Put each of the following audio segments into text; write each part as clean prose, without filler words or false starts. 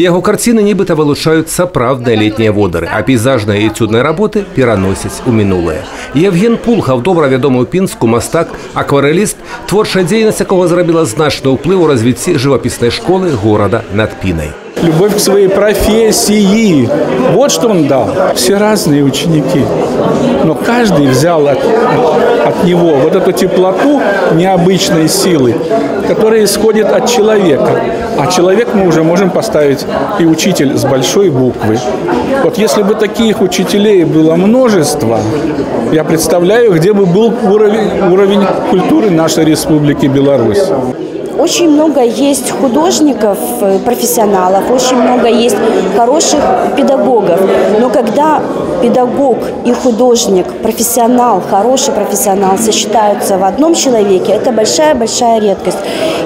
Яго карціны нібыта вылучаюць сапраўдныя летнія водары, а пейзажныя і этюдныя работы пераносяць у мінулае. Евген Пулхав, добра вядомы ў Пінску мастак, акварэліст, творчая дзейнасць якога зрабіла значны ўплыў у развіцці жывапіснай школы горада над Пінай. Любовь к своей профессии. Вот что он дал. Все разные ученики. Но каждый взял от него вот эту теплоту необычной силы, которая исходит от человека. А человек мы уже можем поставить и учитель с большой буквы. Вот если бы таких учителей было множество, я представляю, где бы был уровень культуры нашей Республики Беларусь. Очень много есть художников, профессионалов, очень много есть хороших педагогов. Но когда педагог и художник, профессионал, хороший профессионал сочетаются в одном человеке, это большая-большая редкость.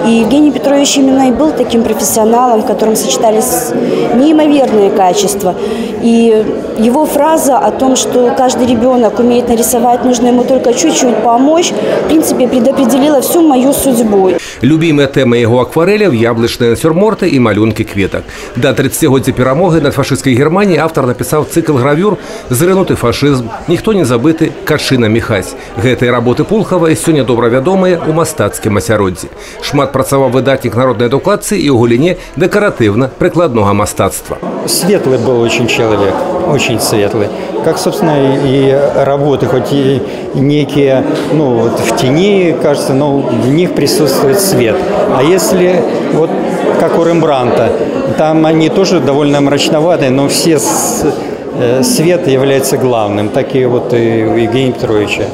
И Евгений Петрович именно и был таким профессионалом, в котором сочетались неимоверные качества. И его фраза о том, что каждый ребенок умеет нарисовать, нужно ему только чуть-чуть помочь, в принципе, предопределила всю мою судьбу. Любімыя тэмы яго акварэляў – яблычныя насюрморты і малюнкі кветак. Да 30-годдзя перамоги над фашысцкай Германіяй автор напісаў цыкл гравюр «Зрынуты фашызм», «Ніхто не забыты», «Качына Міхась». Гэтыя работы Пулхава і сёння добра вядомыя ў мастацкім асяроддзі. Шмат працаваў выдатнік народнай адукацыі і ў галіне дэкаратыўна-прыкладнога мастацтва. Светлый был очень человек, очень светлый. Как, собственно, и работы, хоть и некие, ну, вот в тени, кажется, но в них присутствует свет. А если, вот как у Рембрандта, там они тоже довольно мрачноватые, но все свет является главным, так и вот и у Евгения Петровича.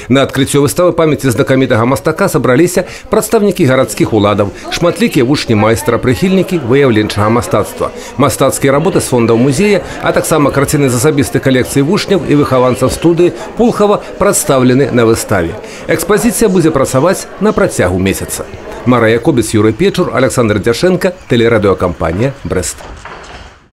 На адкрыццё выставы памяці знакамітага мастака сабраліся прадстаўнікі гарадскіх уладаў, шматлікія вучні майстра, прыхільнікі выяўленчага мастацтва, мастацкія работы з фондаў музея, а таксама карціны з асабістай калекцыі вучняў і выхаванцаў студыі Пулхава прадстаўлены на выставе. Экспазіцыя будзе працаваць на працягу месяца. Марыя Кобец, Юрый Печур, Александр Дзяшенко, тэлерадыёкампанія «Брэст».